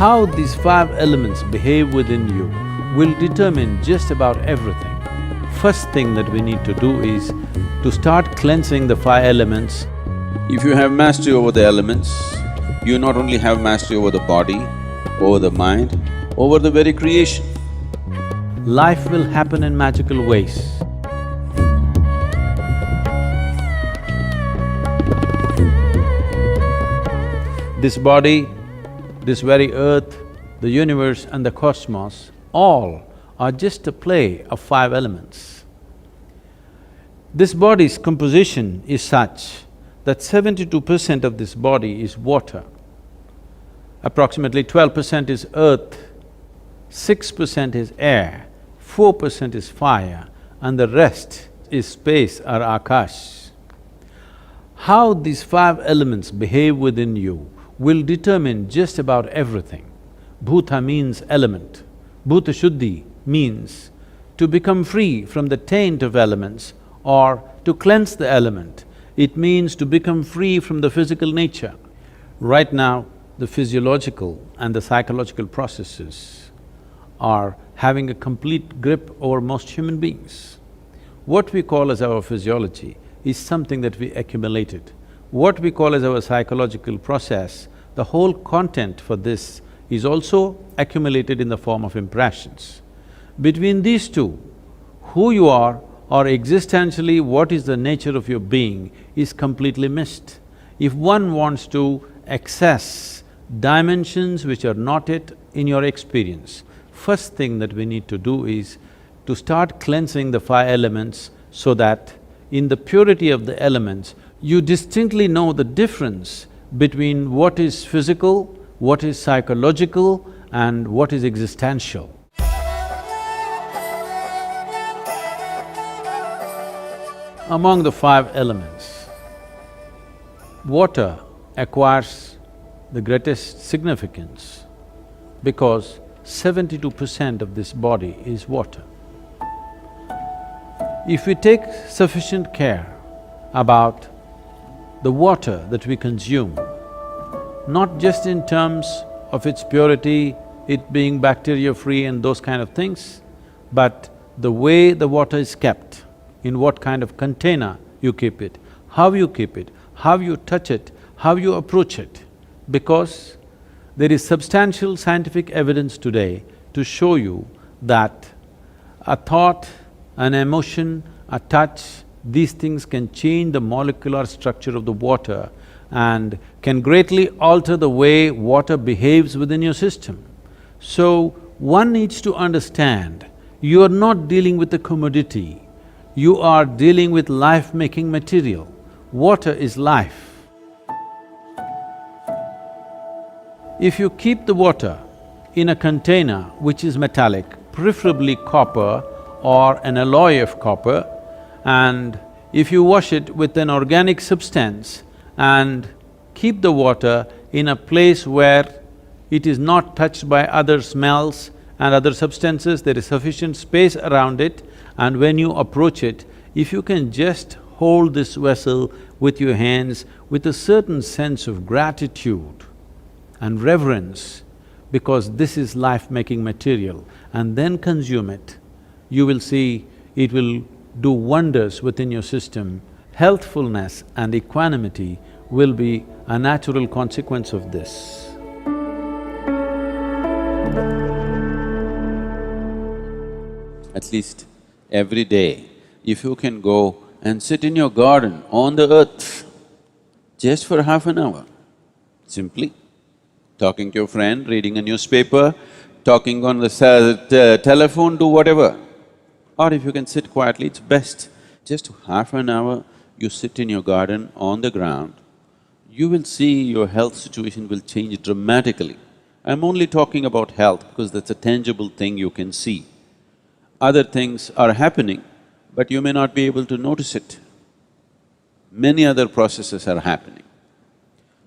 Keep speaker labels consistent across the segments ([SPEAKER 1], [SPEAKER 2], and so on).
[SPEAKER 1] How these five elements behave within you will determine just about everything. First thing that we need to do is to start cleansing the five elements.
[SPEAKER 2] If you have mastery over the elements, you not only have mastery over the body, over the mind, over the very creation.
[SPEAKER 1] Life will happen in magical ways. This body, this very earth, the universe and the cosmos, all are just a play of five elements. This body's composition is such that 72% of this body is water, approximately 12% is earth, 6% is air, 4% is fire, and the rest is space or akash. How these five elements behave within you will determine just about everything. Bhuta means element. Bhuta Shuddhi means to become free from the taint of elements or to cleanse the element. It means to become free from the physical nature. Right now, the physiological and the psychological processes are having a complete grip over most human beings. What we call as our physiology is something that we accumulated. What we call as our psychological process, the whole content for this is also accumulated in the form of impressions. Between these two, who you are or existentially what is the nature of your being is completely missed. If one wants to access dimensions which are not yet in your experience, first thing that we need to do is to start cleansing the five elements so that in the purity of the elements, you distinctly know the difference between what is physical, what is psychological and what is existential. Among the five elements, water acquires the greatest significance because 72% of this body is water. If we take sufficient care about the water that we consume, not just in terms of its purity, it being bacteria-free and those kind of things, but the way the water is kept, in what kind of container you keep it, how you keep it, how you touch it, how you approach it. Because there is substantial scientific evidence today to show you that a thought, an emotion, a touch, these things can change the molecular structure of the water and can greatly alter the way water behaves within your system. So, one needs to understand, you are not dealing with a commodity, you are dealing with life-making material. Water is life. If you keep the water in a container which is metallic, preferably copper or an alloy of copper, and if you wash it with an organic substance and keep the water in a place where it is not touched by other smells and other substances, there is sufficient space around it, and when you approach it, if you can just hold this vessel with your hands with a certain sense of gratitude and reverence, because this is life-making material, and then consume it, you will see it will do wonders within your system. Healthfulness and equanimity will be a natural consequence of this.
[SPEAKER 2] At least every day, if you can go and sit in your garden on the earth just for half an hour, simply talking to your friend, reading a newspaper, talking on the telephone, do whatever. Or if you can sit quietly, it's best. Just half an hour, you sit in your garden on the ground, you will see your health situation will change dramatically. I'm only talking about health because that's a tangible thing you can see. Other things are happening, but you may not be able to notice it. Many other processes are happening.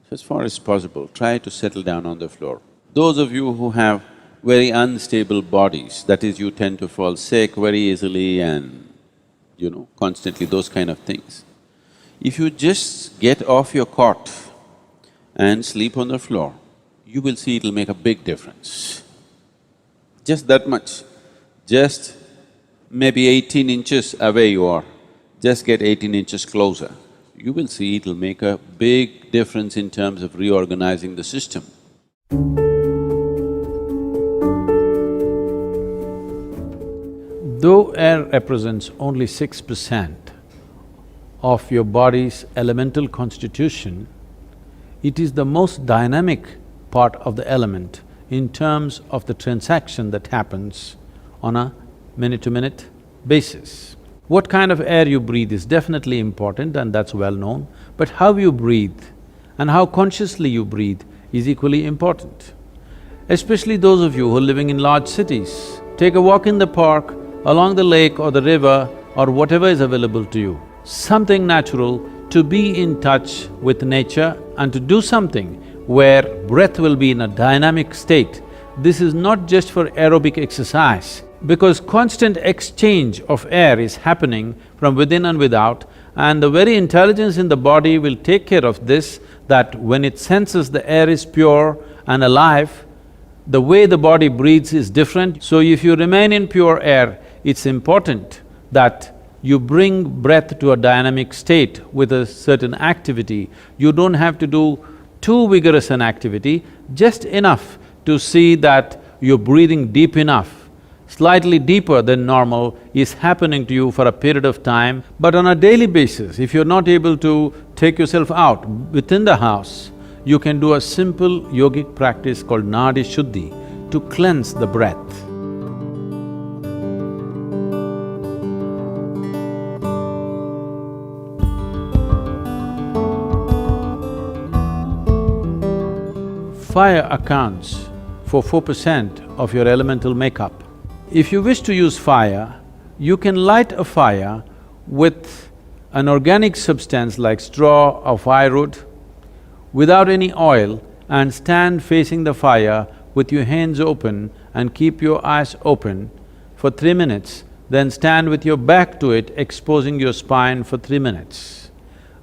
[SPEAKER 2] So as far as possible, try to settle down on the floor. Those of you who have very unstable bodies, that is, you tend to fall sick very easily and, constantly those kind of things. If you just get off your cot and sleep on the floor, you will see it'll make a big difference. Just that much. Just maybe 18 inches away you are, just get 18 inches closer. You will see it'll make a big difference in terms of reorganizing the system.
[SPEAKER 1] Though air represents only 6% of your body's elemental constitution, it is the most dynamic part of the element in terms of the transaction that happens on a minute-to-minute basis. What kind of air you breathe is definitely important and that's well known, but how you breathe and how consciously you breathe is equally important. Especially those of you who are living in large cities, take a walk in the park, along the lake or the river or whatever is available to you. Something natural to be in touch with nature and to do something where breath will be in a dynamic state. This is not just for aerobic exercise, because constant exchange of air is happening from within and without, and the very intelligence in the body will take care of this, that when it senses the air is pure and alive, the way the body breathes is different. So if you remain in pure air, it's important that you bring breath to a dynamic state with a certain activity. You don't have to do too vigorous an activity, just enough to see that you're breathing deep enough. Slightly deeper than normal is happening to you for a period of time, but on a daily basis, if you're not able to take yourself out within the house, you can do a simple yogic practice called Nadi Shuddhi to cleanse the breath. Fire accounts for 4% of your elemental makeup. If you wish to use fire, you can light a fire with an organic substance like straw or firewood without any oil and stand facing the fire with your hands open and keep your eyes open for 3 minutes, then stand with your back to it, exposing your spine for 3 minutes.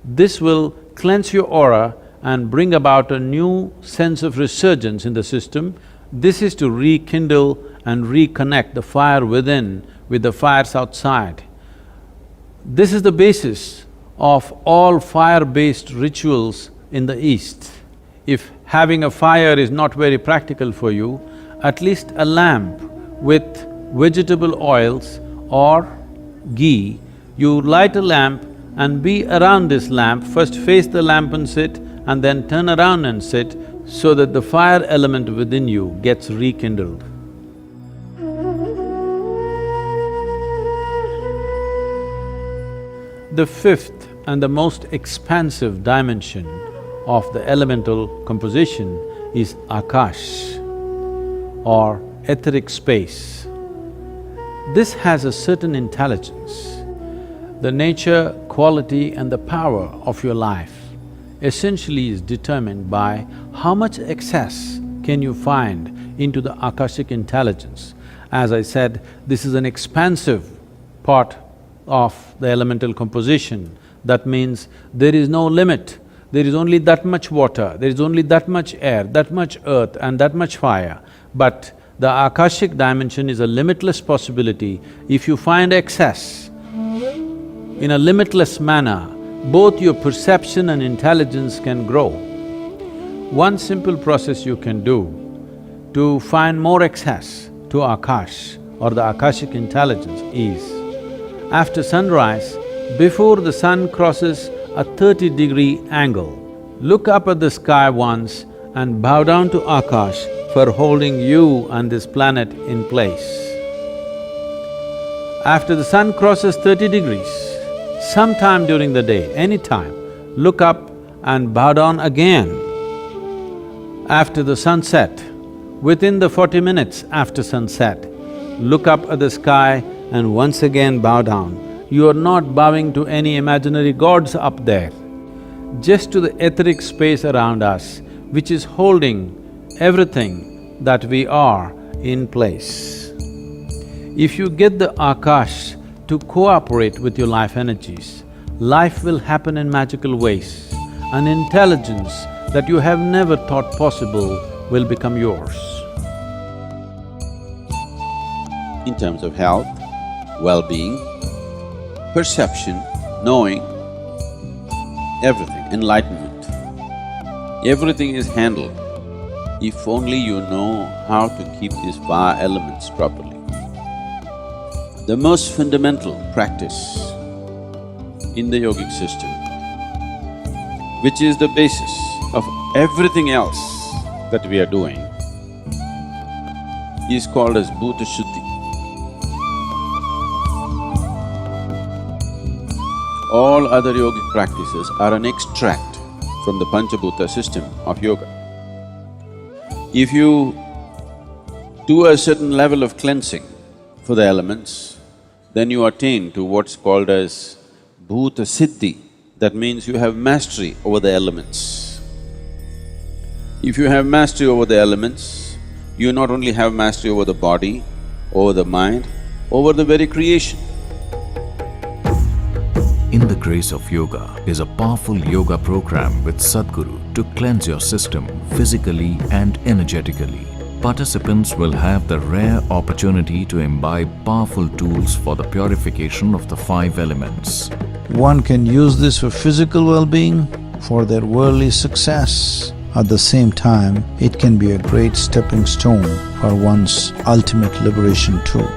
[SPEAKER 1] This will cleanse your aura and bring about a new sense of resurgence in the system. This is to rekindle and reconnect the fire within with the fires outside. This is the basis of all fire-based rituals in the East. If having a fire is not very practical for you, at least a lamp with vegetable oils or ghee, you light a lamp and be around this lamp, first face the lamp and sit, and then turn around and sit, so that the fire element within you gets rekindled. The fifth and the most expansive dimension of the elemental composition is Akash or etheric space. This has a certain intelligence. The nature, quality and the power of your life essentially is determined by how much access can you find into the Akashic intelligence. As I said, this is an expansive part of the elemental composition. That means there is no limit. There is only that much water, there is only that much air, that much earth and that much fire. But the Akashic dimension is a limitless possibility. If you find excess in a limitless manner, both your perception and intelligence can grow. One simple process you can do to find more access to Akash or the Akashic intelligence is, after sunrise, before the sun crosses a 30-degree angle, look up at the sky once and bow down to Akash for holding you and this planet in place. After the sun crosses 30 degrees, sometime during the day, any time, look up and bow down again. After the sunset, within the 40 minutes after sunset, look up at the sky and once again bow down. You are not bowing to any imaginary gods up there, just to the etheric space around us, which is holding everything that we are in place. If you get the Akash to cooperate with your life energies, life will happen in magical ways. An intelligence that you have never thought possible will become yours.
[SPEAKER 2] In terms of health, well-being, perception, knowing, everything, enlightenment. Everything is handled if only you know how to keep these five elements properly. The most fundamental practice in the yogic system, which is the basis of everything else that we are doing, is called as bhuta shuddhi. All other yogic practices are an extract from the Pancha Bhuta system of yoga. If you do a certain level of cleansing for the elements, then you attain to what's called as bhuta siddhi. That means you have mastery over the elements. If you have mastery over the elements, you not only have mastery over the body, over the mind, over the very creation.
[SPEAKER 3] In the Grace of Yoga is a powerful yoga program with Sadhguru to cleanse your system physically and energetically. Participants will have the rare opportunity to imbibe powerful tools for the purification of the five elements.
[SPEAKER 4] One can use this for physical well-being, for their worldly success. At the same time, it can be a great stepping stone for one's ultimate liberation too.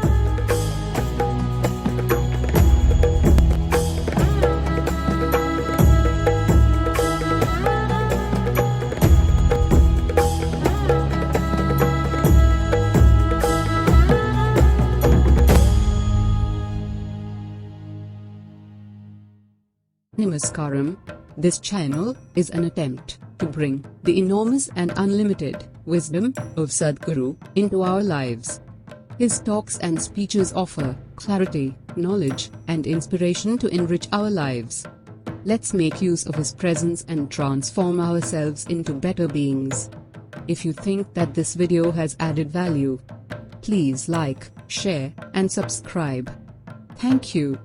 [SPEAKER 5] Namaskaram. This channel is an attempt to bring the enormous and unlimited wisdom of Sadhguru into our lives. His talks and speeches offer clarity, knowledge, and inspiration to enrich our lives. Let's make use of his presence and transform ourselves into better beings. If you think that this video has added value, please like, share, and subscribe. Thank you.